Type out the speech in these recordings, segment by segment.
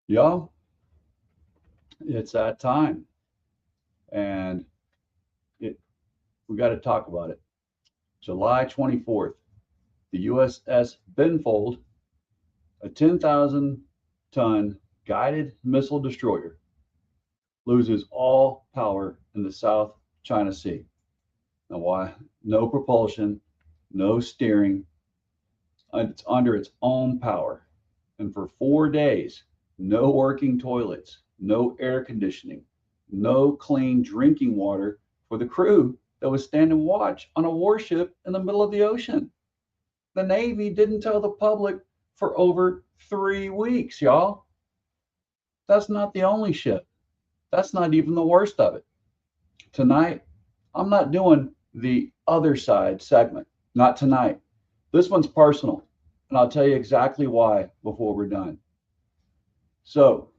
Y'all, it's that time, and we got to talk about it. July 24th, the USS Benfold, a 10,000-ton guided missile destroyer, loses all power in the South China Sea. Now, why? No propulsion, no steering. It's under its own power. And for 4 days, no working toilets, no air conditioning, no clean drinking water for the crew that was standing watch on a warship in the middle of the ocean. The Navy didn't tell the public for over 3 weeks, y'all. That's not the only ship. That's not even the worst of it. Tonight, I'm not doing the other side segment. Not tonight. This one's personal, and I'll tell you exactly why before we're done. So,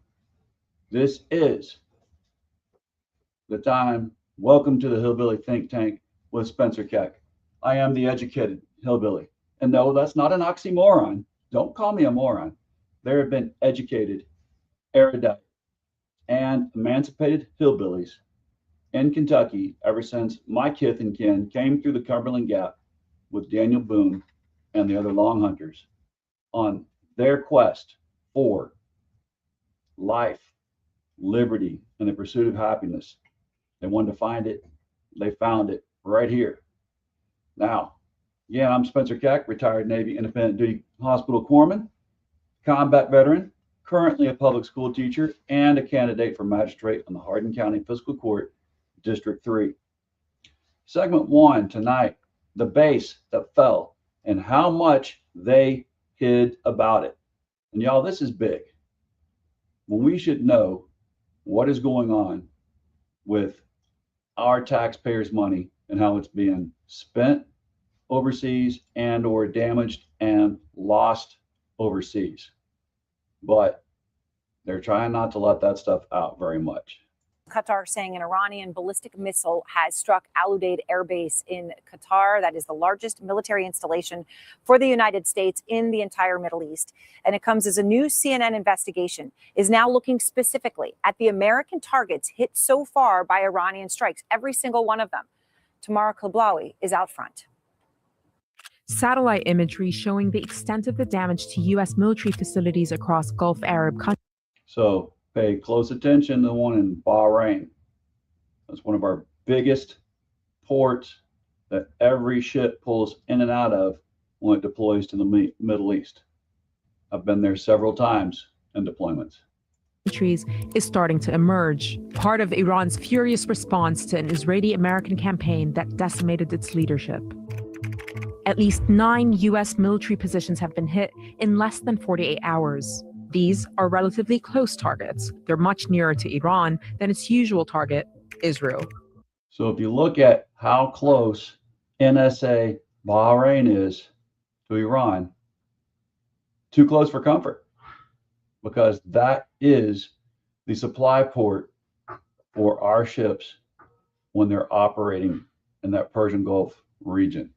this is the time. Welcome to the Hillbilly Think Tank with Spencer Keck. I am the educated hillbilly. And no, that's not an oxymoron. Don't call me a moron. There have been educated, erudite, and emancipated hillbillies in Kentucky ever since my kith and kin came through the Cumberland Gap with Daniel Boone and the other Long Hunters on their quest for life, liberty, and the pursuit of happiness. They wanted to find it. They found it right here. Now, yeah, I'm Spencer Keck, retired Navy Independent Duty Hospital Corpsman, combat veteran, currently a public school teacher, and a candidate for magistrate on the Hardin County Fiscal Court, District 3. Segment 1 tonight, the base that fell and how much they hid about it. And y'all, this is big. When we should know what is going on with our taxpayers' money and how it's being spent overseas and or damaged and lost overseas. But they're trying not to let that stuff out very much. Qatar saying an Iranian ballistic missile has struck Al Udeid Air Base in Qatar. That is the largest military installation for the United States in the entire Middle East. And it comes as a new CNN investigation is now looking specifically at the American targets hit so far by Iranian strikes, every single one of them. Tamara Klablawi is out front. Satellite imagery showing the extent of the damage to U.S. military facilities across Gulf Arab countries. So pay close attention to the one in Bahrain. That's one of our biggest ports that every ship pulls in and out of when it deploys to the Middle East. I've been there several times in deployments. Is starting to emerge, part of Iran's furious response to an Israeli-American campaign that decimated its leadership. At least 9 U.S. military positions have been hit in less than 48 hours. These are relatively close targets. They're much nearer to Iran than its usual target, Israel. So if you look at how close NSA Bahrain is to Iran, too close for comfort, because that is the supply port for our ships when they're operating in that Persian Gulf region.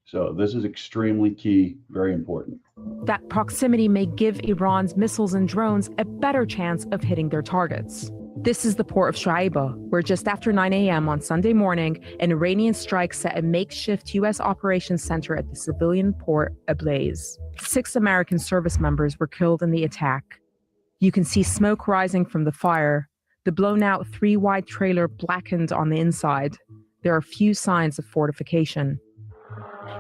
So this is extremely key, very important. That proximity may give Iran's missiles and drones a better chance of hitting their targets. This is the port of Shuaibah, where just after 9 a.m. on Sunday morning, an Iranian strike set a makeshift U.S. operations center at the civilian port ablaze. 6 American service members were killed in the attack. You can see smoke rising from the fire. The blown-out 3-wide trailer blackened on the inside. There are few signs of fortification.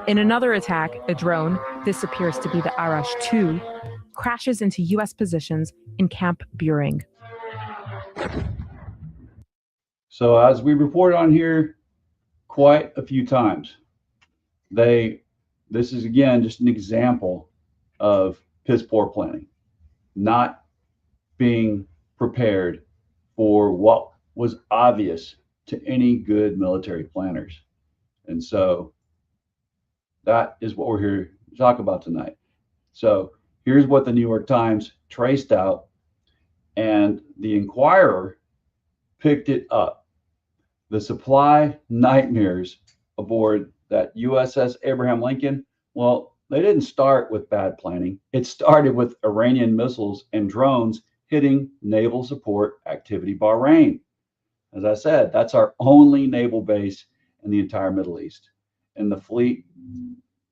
In another attack, a drone, this appears to be the Arash-2, crashes into U.S. positions in Camp Buring. So as we reported on here quite a few times, this is again just an example of piss poor planning, not being prepared for what was obvious to any good military planners. And so that is what we're here to talk about tonight. So here's what the New York Times traced out, and the Inquirer picked it up. The supply nightmares aboard that USS Abraham Lincoln, well, they didn't start with bad planning. It started with Iranian missiles and drones hitting naval support activity Bahrain. As I said, that's our only naval base in the entire Middle East, and the fleet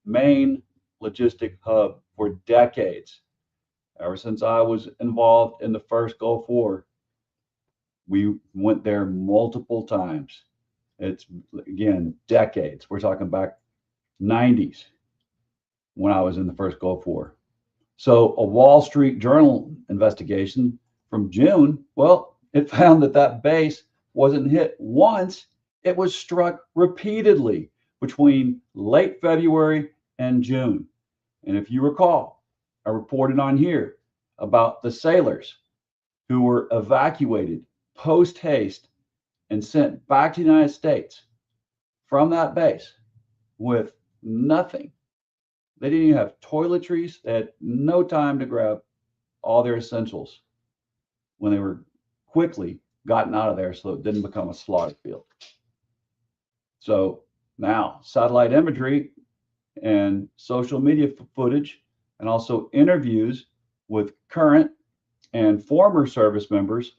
main logistic hub for decades. Ever since I was involved in the first Gulf War, we went there multiple times. It's, again, decades. We're talking back 90s when I was in the first Gulf War. So a Wall Street Journal investigation from June, well, it found that that base wasn't hit once, it was struck repeatedly between late February and June. And if you recall, I reported on here about the sailors who were evacuated post haste and sent back to the United States from that base with nothing. They didn't even have toiletries. They had no time to grab all their essentials when they were quickly gotten out of there so it didn't become a slaughter field. So now satellite imagery and social media footage and also interviews with current and former service members,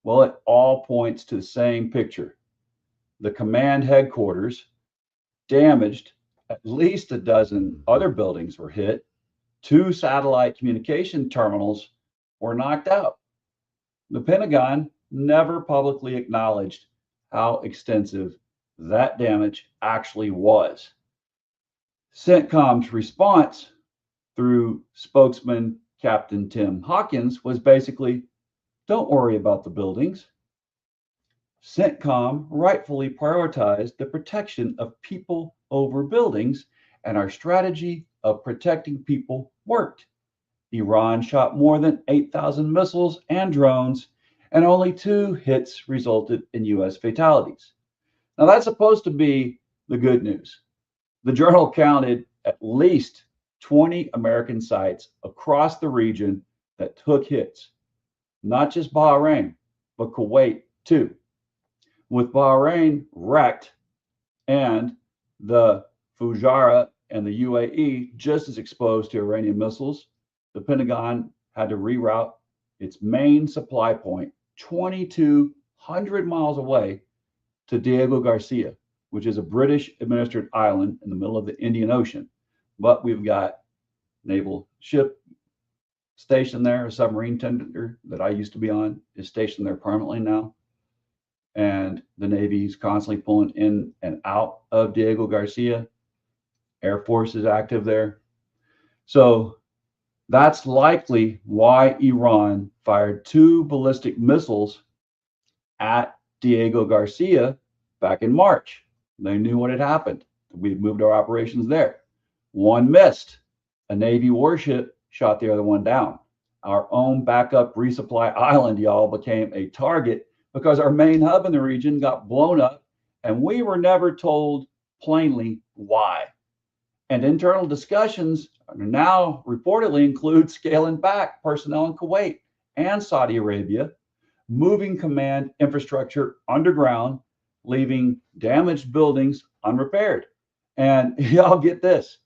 well, it all points to the same picture. The command headquarters damaged, at least a dozen other buildings were hit, 2 satellite communication terminals were knocked out. The Pentagon never publicly acknowledged how extensive that damage actually was. CENTCOM's response through spokesman Captain Tim Hawkins was basically, don't worry about the buildings. CENTCOM rightfully prioritized the protection of people over buildings, and our strategy of protecting people worked. Iran shot more than 8,000 missiles and drones, and only 2 hits resulted in U.S. fatalities. Now, that's supposed to be the good news. The journal counted at least 20 American sites across the region that took hits, not just Bahrain, but Kuwait too. With Bahrain wrecked and the Fujairah and the UAE just as exposed to Iranian missiles, the Pentagon had to reroute its main supply point 2,200 miles away to Diego Garcia, which is a British administered island in the middle of the Indian Ocean. But we've got naval ship stationed there, a submarine tender that I used to be on is stationed there permanently now. And the Navy's constantly pulling in and out of Diego Garcia. Air Force is active there. So that's likely why Iran fired 2 ballistic missiles at Diego Garcia back in March. They knew what had happened. We moved our operations there. 1 missed. A Navy warship shot the other one down. Our own backup resupply island, y'all, became a target because our main hub in the region got blown up, and we were never told plainly why. And internal discussions now reportedly include scaling back personnel in Kuwait and Saudi Arabia, moving command infrastructure underground, leaving damaged buildings unrepaired. And y'all get this,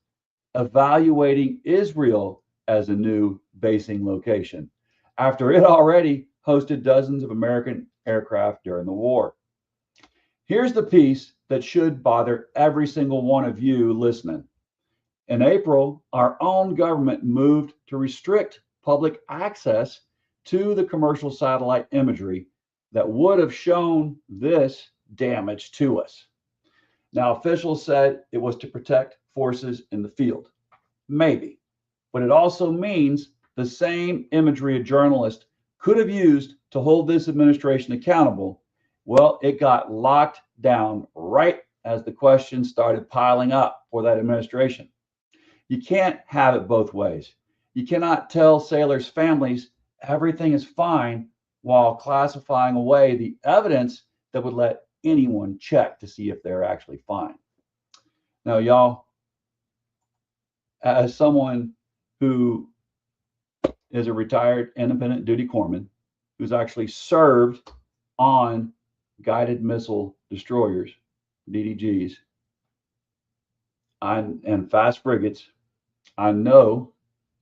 evaluating Israel as a new basing location after it already hosted dozens of American aircraft during the war. Here's the piece that should bother every single one of you listening. In April, our own government moved to restrict public access to the commercial satellite imagery that would have shown this damage to us. Now, officials said it was to protect forces in the field. Maybe, but it also means the same imagery a journalist could have used to hold this administration accountable, well, it got locked down right as the questions started piling up for that administration. You can't have it both ways. You cannot tell sailors' families everything is fine while classifying away the evidence that would let anyone check to see if they're actually fine. Now, y'all, as someone who is a retired independent duty corpsman who's actually served on guided missile destroyers, DDGs, and fast frigates, I know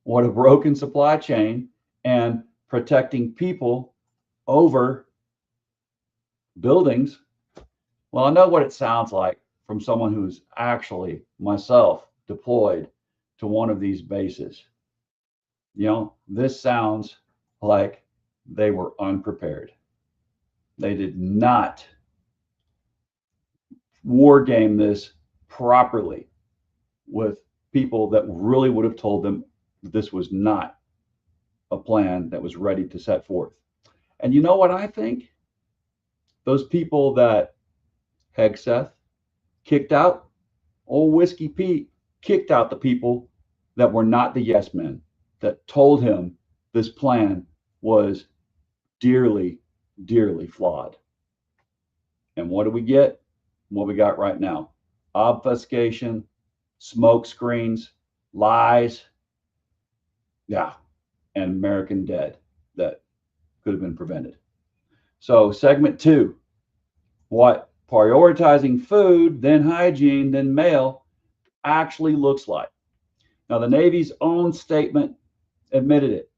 what a broken supply chain and protecting people over buildings. Well, I know what it sounds like from someone who's actually myself deployed to one of these bases. You know, this sounds like they were unprepared. They did not war game this properly with people that really would have told them this was not a plan that was ready to set forth. And you know what I think? Those people that Hegseth kicked out, old Whiskey Pete kicked out the people that were not the yes men, that told him this plan was dearly, dearly flawed. And what do we get? What we got right now: obfuscation, smoke screens, lies, yeah, and American dead that could have been prevented. So segment 2, what prioritizing food, then hygiene, then mail actually looks like. Now, the Navy's own statement admitted it.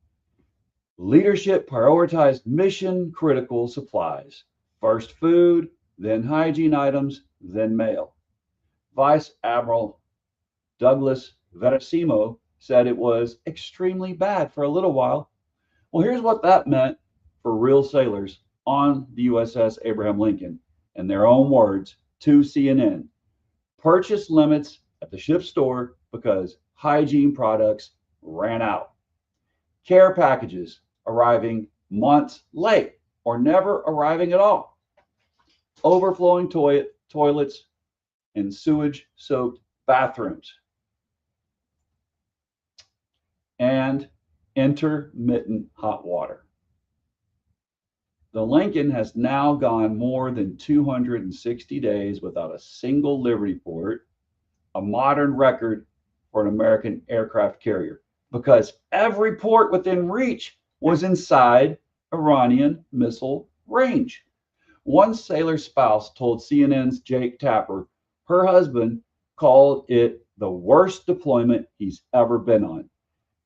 Leadership prioritized mission critical supplies. First food, then hygiene items, then mail. Vice Admiral Douglas Verasimo said it was extremely bad for a little while. Well, here's what that meant for real sailors on the USS Abraham Lincoln, in their own words to CNN. Purchase limits at the ship's store because hygiene products ran out. Care packages arriving months late or never arriving at all. Overflowing toilets and sewage-soaked bathrooms. And intermittent hot water. The Lincoln has now gone more than 260 days without a single Liberty port, a modern record for an American aircraft carrier, because every port within reach was inside Iranian missile range. One sailor's spouse told CNN's Jake Tapper her husband called it the worst deployment he's ever been on,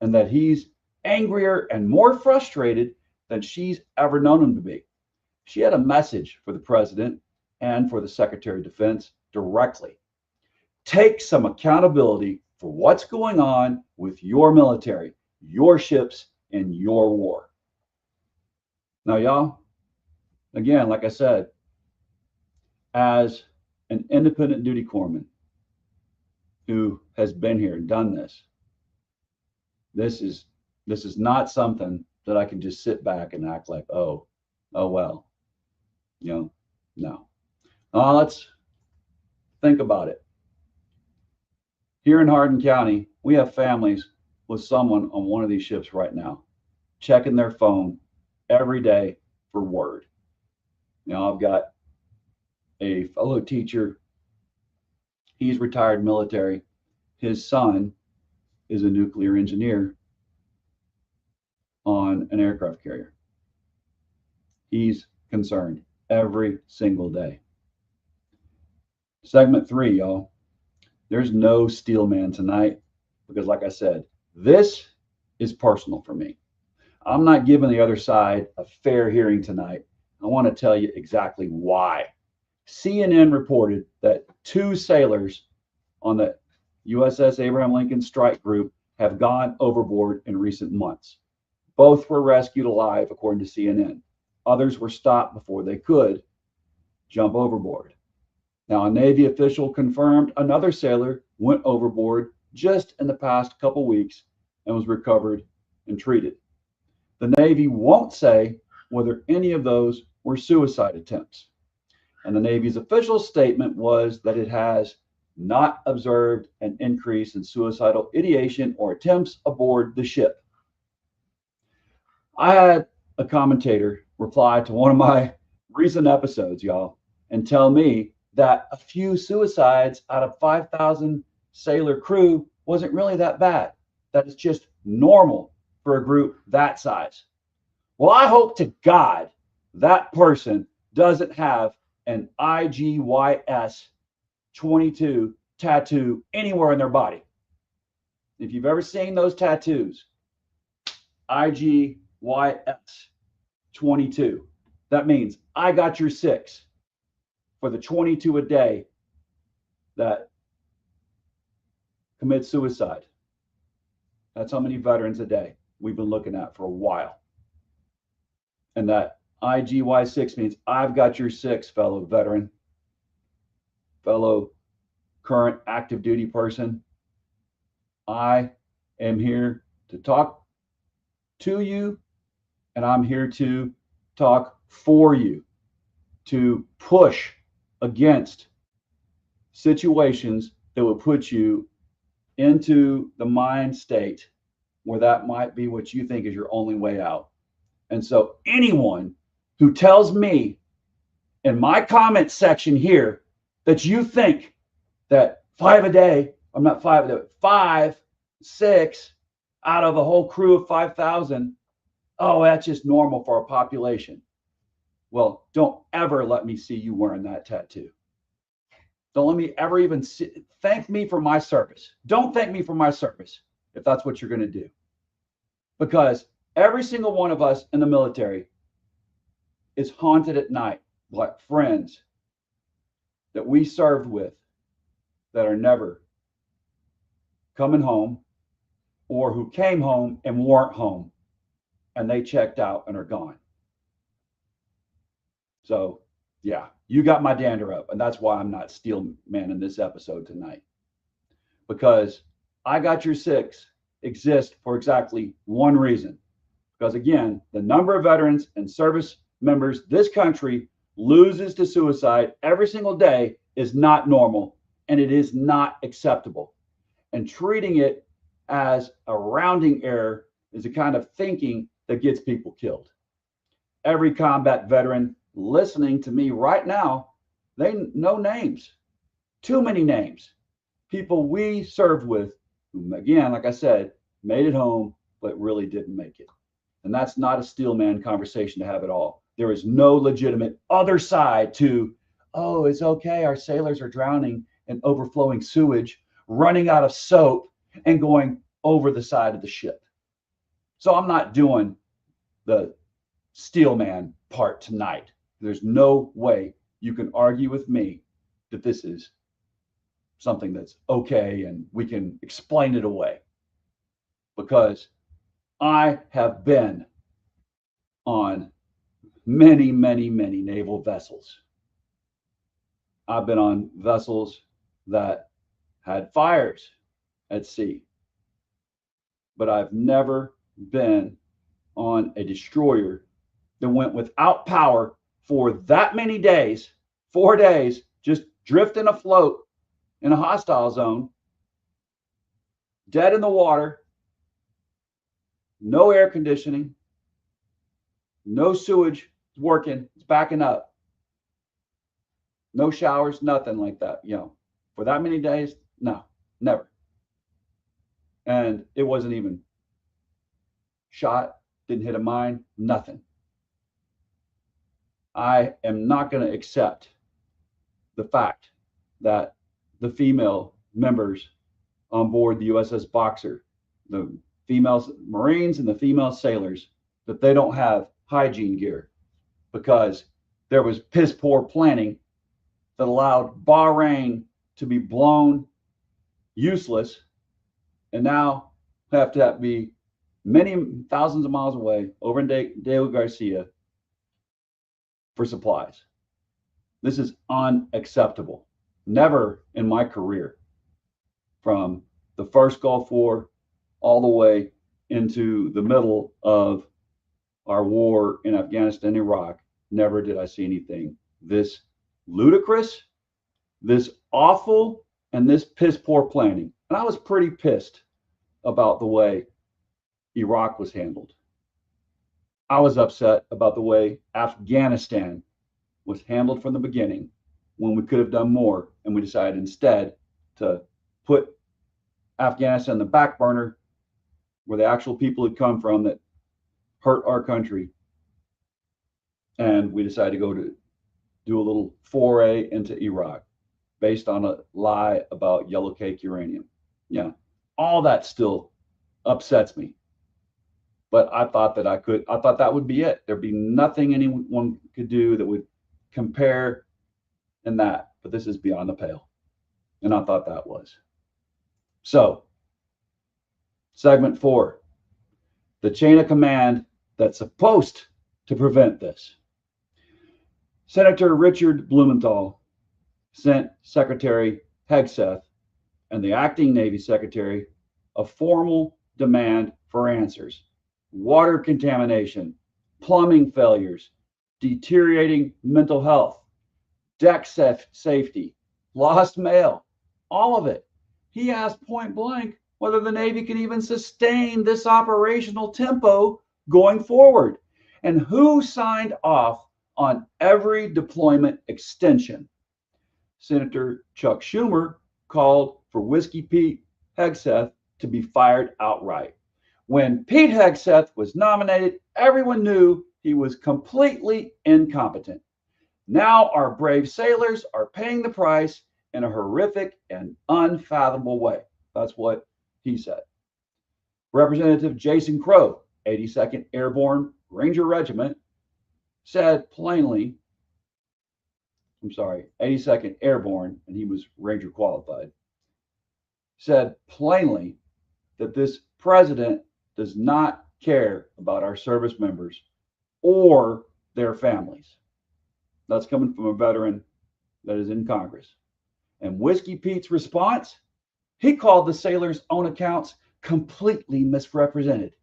and that he's angrier and more frustrated than she's ever known him to be. She had a message for the president and for the Secretary of Defense directly. Take some accountability for what's going on with your military, your ships, and your war. Now, y'all, again, like I said, as an independent duty corpsman who has been here and done this, this is not something that I can just sit back and act like, oh well, no. Let's think about it. Here in Hardin County, we have families with someone on one of these ships right now, checking their phone every day for word. I've got a fellow teacher. He's retired military. His son is a nuclear engineer on an aircraft carrier. He's concerned every single day. Segment 3, y'all. There's no steel man tonight because, like I said, this is personal for me. I'm not giving the other side a fair hearing tonight. I want to tell you exactly why. CNN reported that 2 sailors on the USS Abraham Lincoln strike group have gone overboard in recent months. Both were rescued alive, according to CNN. Others were stopped before they could jump overboard. Now, a Navy official confirmed another sailor went overboard just in the past couple weeks and was recovered and treated. The Navy won't say whether any of those were suicide attempts. And the Navy's official statement was that it has not observed an increase in suicidal ideation or attempts aboard the ship. I had a commentator reply to one of my recent episodes, y'all, and tell me that a few suicides out of 5,000 sailor crew wasn't really that bad, that it's just normal for a group that size. Well, I hope to God that person doesn't have an IGYS 22 tattoo anywhere in their body. If you've ever seen those tattoos, IGYS YS22. That means I got your 6 for the 22 a day that commit suicide. That's how many veterans a day we've been looking at for a while. And that IGY6 means I've got your 6, fellow veteran, fellow current active duty person. I am here to talk to you, and I'm here to talk for you, to push against situations that will put you into the mind state where that might be what you think is your only way out. And so anyone who tells me in my comment section here that you think that 5 a day, I'm not 5 a day, 5, 6 out of a whole crew of 5,000, oh, that's just normal for our population. Well, don't ever let me see you wearing that tattoo. Don't let me ever even thank me for my service. Don't thank me for my service if that's what you're going to do. Because every single one of us in the military is haunted at night by friends that we served with that are never coming home, or who came home and weren't home and they checked out and are gone. So yeah, you got my dander up, and that's why I'm not steel man in this episode tonight, because I got your 6 exist for exactly one reason. Because again, the number of veterans and service members this country loses to suicide every single day is not normal, and it is not acceptable. And treating it as a rounding error is the kind of thinking that gets people killed. Every combat veteran listening to me right now, they know names, too many names, people we served with, who, again, like I said, made it home, but really didn't make it. And that's not a steel man conversation to have at all. There is no legitimate other side to, oh, it's okay, our sailors are drowning in overflowing sewage, running out of soap, and going over the side of the ship. So I'm not doing the steel man part tonight. There's no way you can argue with me that this is something that's okay and we can explain it away, because I have been on many, many, many naval vessels. I've been on vessels that had fires at sea, but I've never been on a destroyer that went without power for that many days, 4 days, just drifting afloat in a hostile zone, dead in the water, no air conditioning, no sewage working, it's backing up, no showers, nothing like that, for that many days. No, never. And it wasn't even shot, didn't hit a mine, nothing. I am not going to accept the fact that the female members on board the USS Boxer, the female Marines and the female sailors, that they don't have hygiene gear, because there was piss poor planning that allowed Bahrain to be blown useless, and now have to be many thousands of miles away over in Diego Garcia for supplies. This is unacceptable. Never in my career, from the first Gulf War all the way into the middle of our war in Afghanistan and Iraq, never did I see anything this ludicrous, this awful, and this piss poor planning. And I was pretty pissed about the way Iraq was handled. I was upset about the way Afghanistan was handled from the beginning, when we could have done more, and we decided instead to put Afghanistan on the back burner, where the actual people had come from that hurt our country. And we decided to go to do a little foray into Iraq based on a lie about yellow cake uranium. All that still upsets me. But I thought that would be it. There'd be nothing anyone could do that would compare in that. But this is beyond the pale. And I thought that was. So, segment 4, the chain of command that's supposed to prevent this. Senator Richard Blumenthal sent Secretary Hegseth and the acting Navy Secretary a formal demand for answers. Water contamination, plumbing failures, deteriorating mental health, deck safety, lost mail, all of it. He asked point blank whether the Navy can even sustain this operational tempo going forward, and who signed off on every deployment extension. Senator Chuck Schumer called for Whiskey Pete Hegseth to be fired outright. When Pete Hegseth was nominated, everyone knew he was completely incompetent. Now our brave sailors are paying the price in a horrific and unfathomable way. That's what he said. Representative Jason Crow, 82nd Airborne Ranger Regiment, said plainly, 82nd Airborne, and he was Ranger qualified, said plainly that this president does not care about our service members or their families. That's coming from a veteran that is in Congress. And Whiskey Pete's response, he called the sailors' own accounts completely misrepresented.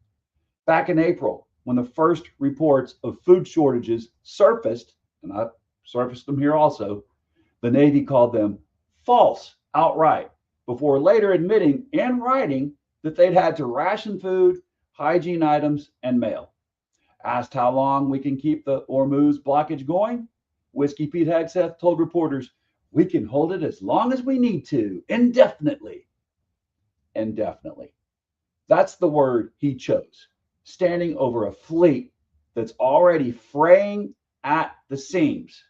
Back in April, when the first reports of food shortages surfaced, and I surfaced them here also, the Navy called them false outright, before later admitting in writing that they'd had to ration food, hygiene items, and mail. Asked how long we can keep the Hormuz blockage going, Whiskey Pete Hegseth told reporters, "We can hold it as long as we need to, indefinitely." Indefinitely. That's the word he chose, standing over a fleet that's already fraying at the seams.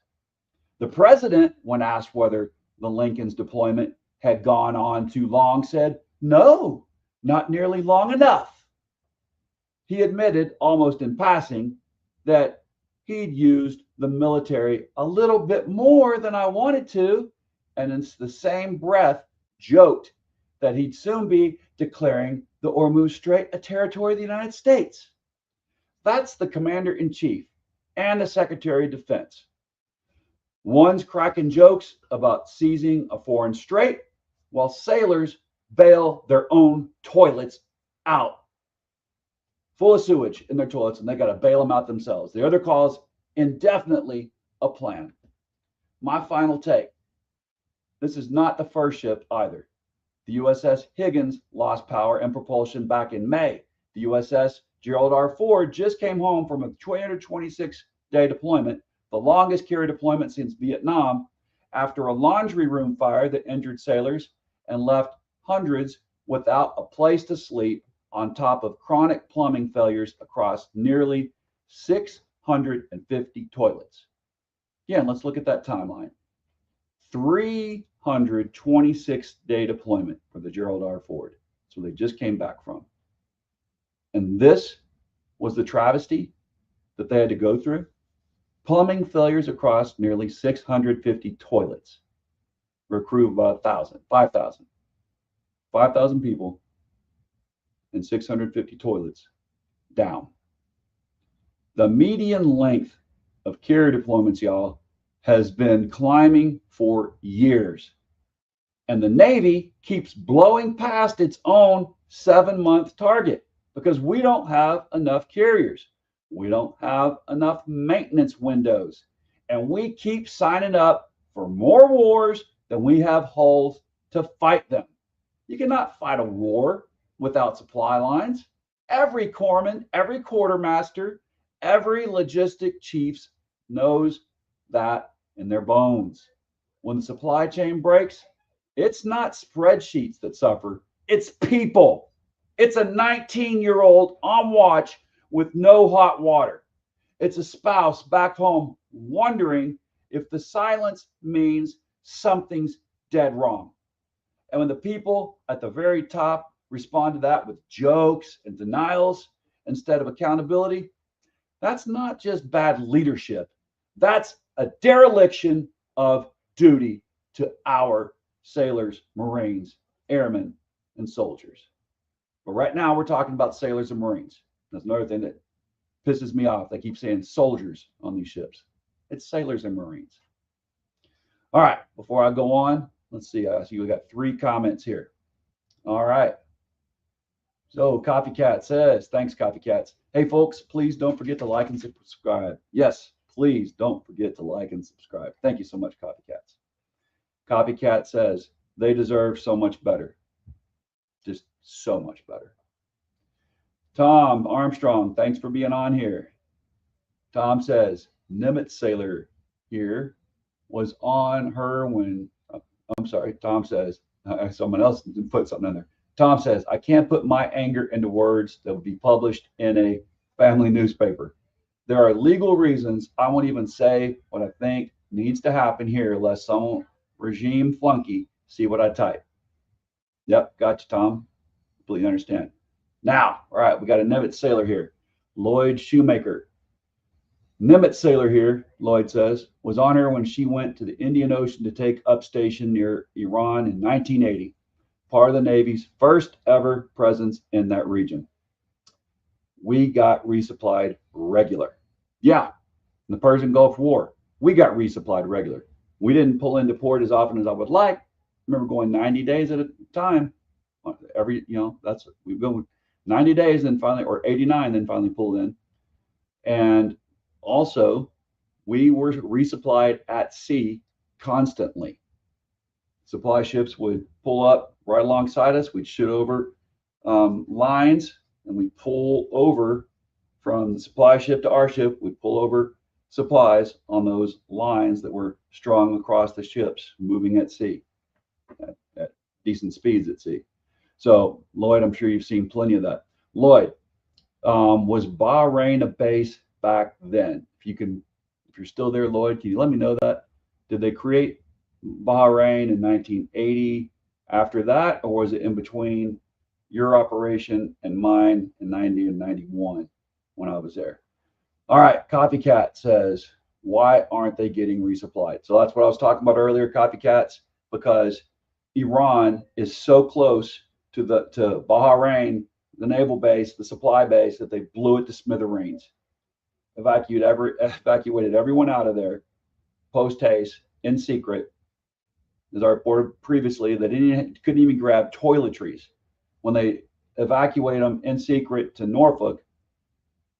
The president, when asked whether the Lincoln's deployment had gone on too long, said, "No, not nearly long enough." He admitted, almost in passing, that he'd used the military a little bit more than I wanted to, and in the same breath joked that he'd soon be declaring the Hormuz Strait a territory of the United States. That's the commander-in-chief and the Secretary of Defense. One's cracking jokes about seizing a foreign strait, while sailors bail their own toilets out, full of sewage in their toilets, and they got to bail them out themselves. The other calls indefinitely a plan. My final take. This is not the first ship either. The USS Higgins lost power and propulsion back in May. The USS Gerald R. Ford just came home from a 226-day deployment, the longest carrier deployment since Vietnam, after a laundry room fire that injured sailors and left hundreds without a place to sleep, on top of chronic plumbing failures across nearly 650 toilets. Again, let's look at that timeline. 326-day deployment for the Gerald R. Ford. So they just came back from. And this was the travesty that they had to go through. Plumbing failures across nearly 650 toilets for a crew of about 5,000 people and 650 toilets down. The median length of carrier deployments, y'all, has been climbing for years. And the Navy keeps blowing past its own 7-month target because we don't have enough carriers. We don't have enough maintenance windows. And we keep signing up for more wars than we have hulls to fight them. You cannot fight a war without supply lines. Every corpsman, every quartermaster, every logistic chiefs knows that in their bones. When the supply chain breaks, it's not spreadsheets that suffer, it's people. It's a 19-year-old on watch with no hot water. It's a spouse back home wondering if the silence means something's dead wrong. And when the people at the very top respond to that with jokes and denials, instead of accountability, that's not just bad leadership. That's a dereliction of duty to our sailors, Marines, airmen, and soldiers. But right now we're talking about sailors and Marines. That's another thing that pisses me off. They keep saying soldiers on these ships. It's sailors and Marines. All right, before I go on, let's see. I see we got 3 comments here. All right. So Copycat says, thanks, Copycats. Hey, folks, please don't forget to like and subscribe. Yes, please don't forget to like and subscribe. Thank you so much, Copycats. Copycat says, they deserve so much better. Just so much better. Tom Armstrong, thanks for being on here. Tom says, Nimitz sailor here was on her when, I'm sorry, Tom says, someone else put something in there. Tom says, I can't put my anger into words that will be published in a family newspaper. There are legal reasons I won't even say what I think needs to happen here, lest some regime flunky see what I type. Yep, gotcha, Tom. Completely understand. Now, all right, we got a Nimitz sailor here. Lloyd Shoemaker. Nimitz sailor here, Lloyd says, was on her when she went to the Indian Ocean to take up station near Iran in 1980. Part of the Navy's first ever presence in that region. We got resupplied regular. Yeah, in the Persian Gulf War, we got resupplied regular. We didn't pull into port as often as I would like. I remember going 90 days at a time. Every, that's, we go 90 days and finally, or 89, then finally pulled in. And also, we were resupplied at sea constantly. Supply ships would pull up right alongside us. We'd shoot over lines, and we'd pull over from the supply ship to our ship. We'd pull over supplies on those lines that were strung across the ships, moving at sea, at decent speeds at sea. So, Lloyd, I'm sure you've seen plenty of that. Lloyd, was Bahrain a base back then? If you're still there, Lloyd, can you let me know that? Did they create Bahrain in 1980 after that, or was it in between your operation and mine in 90 and 91 when I was there? All right, Copycat says, why aren't they getting resupplied? So that's what I was talking about earlier, Copycats, because Iran is so close to Bahrain, the naval base, the supply base, that they blew it to smithereens. Evacuated everyone out of there post haste in secret. As I reported previously, they couldn't even grab toiletries. When they evacuated them in secret to Norfolk,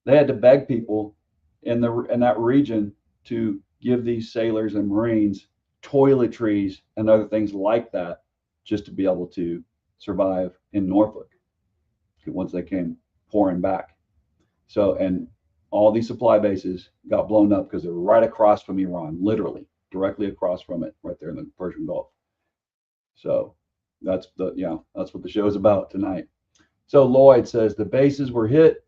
they had to beg people in that region to give these sailors and Marines toiletries and other things like that, just to be able to survive in Norfolk once they came pouring back. So, and all these supply bases got blown up because they're right across from Iran, literally directly across from it, right there in the Persian Gulf. So that's what the show is about tonight. So Lloyd says the bases were hit.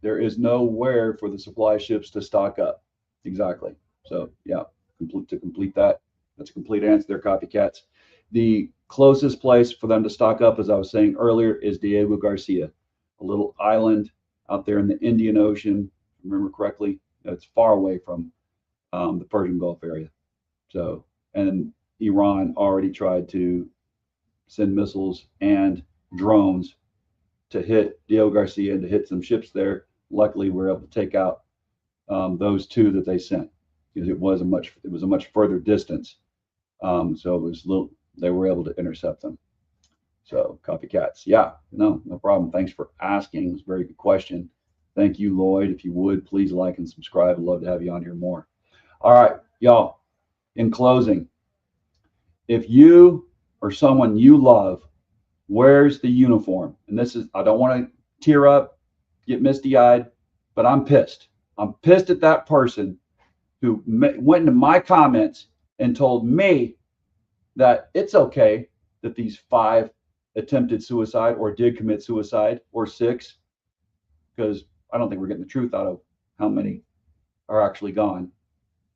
There is nowhere for the supply ships to stock up. Exactly. So yeah, to complete that, that's a complete answer there, Copycats. The closest place for them to stock up, as I was saying earlier, is Diego Garcia, a little island out there in the Indian Ocean. If I remember correctly, it's far away from the Persian Gulf area. So, and Iran already tried to send missiles and drones to hit Diego Garcia and to hit some ships there. Luckily, we were able to take out those 2 that they sent, because it was a much further distance. So it was they were able to intercept them. So Copycats, yeah, no problem. Thanks for asking. It's a very good question. Thank you, Lloyd. If you would, please like and subscribe. I'd love to have you on here more. All right, y'all, in closing, if you or someone you love wears the uniform, and this is, I don't want to tear up, get misty-eyed, but I'm pissed. I'm pissed at that person who went into my comments and told me that it's okay that these 5 attempted suicide or did commit suicide, or 6, because I don't think we're getting the truth out of how many are actually gone.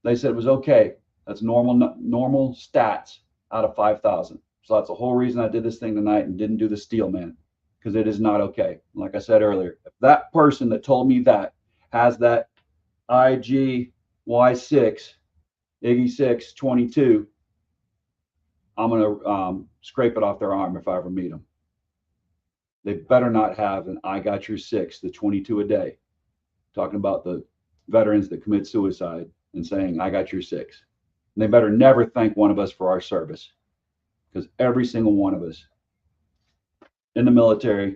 They said it was okay. That's normal stats out of 5,000. So that's the whole reason I did this thing tonight and didn't do the steel man, because it is not okay. Like I said earlier, if that person that told me that has that IGY6, Iggy 622, I'm going to scrape it off their arm if I ever meet them. They better not have an I got your 6, the 22 a day, talking about the veterans that commit suicide and saying, I got your 6. And they better never thank one of us for our service, because every single one of us in the military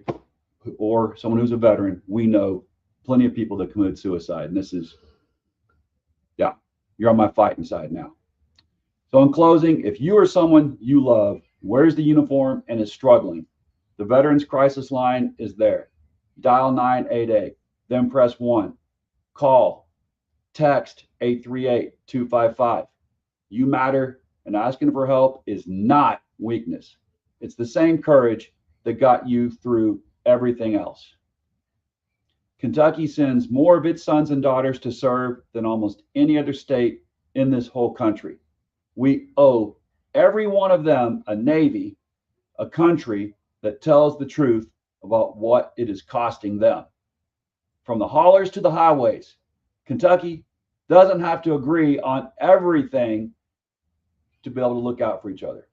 or someone who's a veteran, we know plenty of people that commit suicide. And this is, yeah, you're on my fighting side now. So in closing, if you or someone you love wears the uniform and is struggling, the Veterans Crisis Line is there. Dial 988, then press 1. Call, text 838-255. You matter, and asking for help is not weakness. It's the same courage that got you through everything else. Kentucky sends more of its sons and daughters to serve than almost any other state in this whole country. We owe every one of them a Navy, a country that tells the truth about what it is costing them. From the haulers to the highways, Kentucky doesn't have to agree on everything to be able to look out for each other.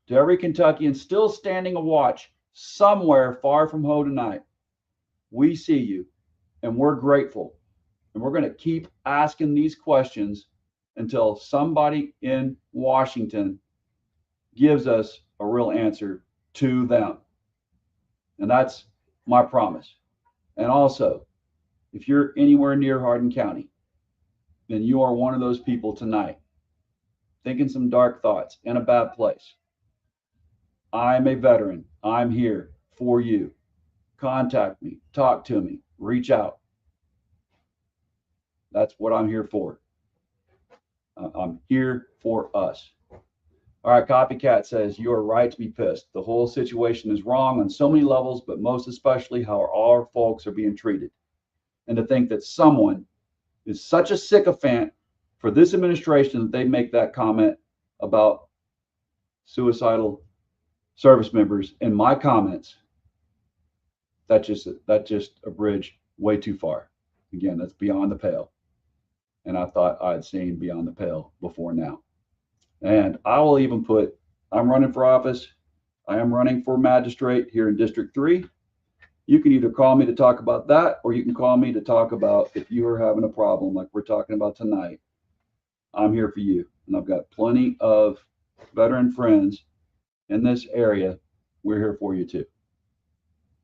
To every Kentuckian still standing a watch somewhere far from home tonight, we see you and we're grateful. And we're going to keep asking these questions until somebody in Washington gives us a real answer to them. And that's my promise. And also, if you're anywhere near Hardin County, then you are one of those people tonight thinking some dark thoughts in a bad place. I'm a veteran. I'm here for you. Contact me, talk to me, reach out. That's what I'm here for. I'm here for us. All right, Copycat says, you are right to be pissed. The whole situation is wrong on so many levels, but most especially how our folks are being treated. And to think that someone is such a sycophant for this administration that they make that comment about suicidal service members in my comments, that just a bridge way too far. Again, that's beyond the pale. And I thought I'd seen beyond the pale before now. And I will even put, I'm running for office. I am running for magistrate here in District 3. You can either call me to talk about that, or you can call me to talk about if you are having a problem like we're talking about tonight. I'm here for you. And I've got plenty of veteran friends in this area. We're here for you too.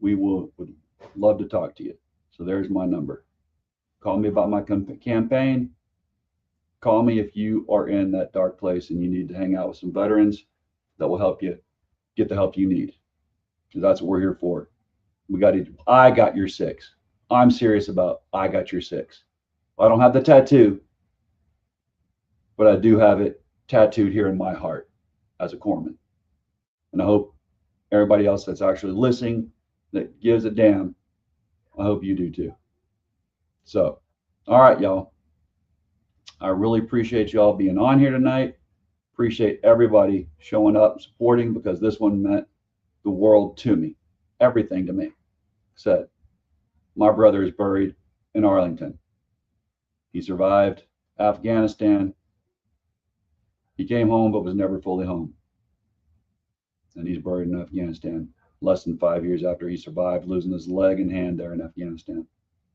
We would love to talk to you. So there's my number. Call me about my campaign. Call me if you are in that dark place and you need to hang out with some veterans that will help you get the help you need. Because that's what we're here for. I got your 6. I'm serious about I got your 6. I don't have the tattoo, but I do have it tattooed here in my heart as a corpsman. And I hope everybody else that's actually listening, that gives a damn, I hope you do too. So, all right, y'all. I really appreciate y'all being on here tonight. Appreciate everybody showing up, supporting, because this one meant the world to me. Everything to me. Said, my brother is buried in Arlington. He survived Afghanistan. He came home, but was never fully home. And he's buried in Afghanistan less than 5 years after he survived, losing his leg and hand there in Afghanistan.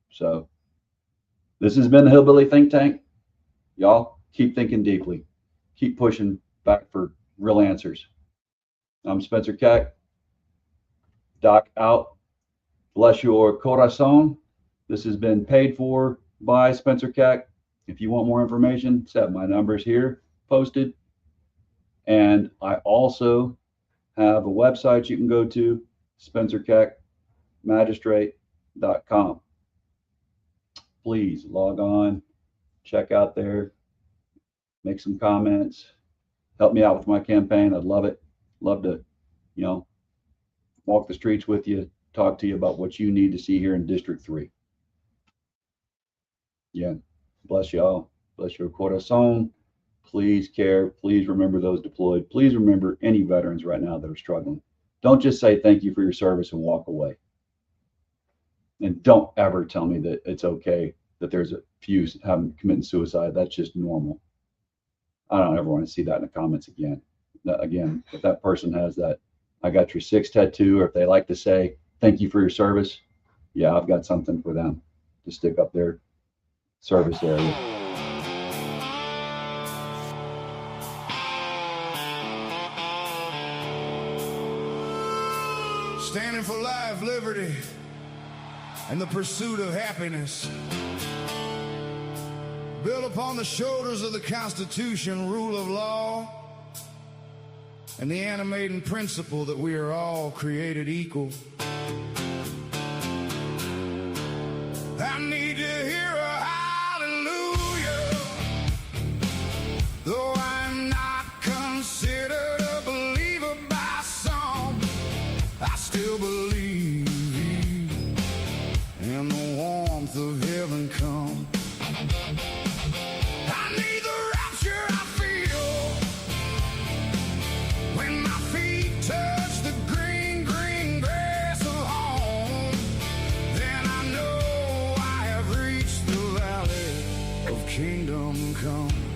So this has been the Hillbilly Think Tank. Y'all keep thinking deeply. Keep pushing back for real answers. I'm Spencer Keck. Doc out. Bless your corazon. This has been paid for by Spencer Keck. If you want more information, set my numbers here posted. And I also have a website you can go to, SpencerKeckMagistrate.com. Please log on, check out there, make some comments, help me out with my campaign. I'd love it. Love to, walk the streets with you, talk to you about what you need to see here in District 3. Yeah, bless y'all. Bless your corazon. Please care. Please remember those deployed. Please remember any veterans right now that are struggling. Don't just say thank you for your service and walk away. And don't ever tell me that it's okay that there's a few committing suicide. That's just normal. I don't ever want to see that in the comments again. Again, if that person has that "I got your six" tattoo, or if they like to say "thank you for your service," yeah, I've got something for them to stick up their service area. Standing for life, liberty, and the pursuit of happiness. Built upon the shoulders of the Constitution, rule of law, and the animating principle that we are all created equal. I need to hear a hallelujah, though I'm not considered a believer by some. I still believe in the warmth of heaven come. I need the rapture I feel when my feet touch the green, green grass of home. Then I know I have reached the valley of kingdom come.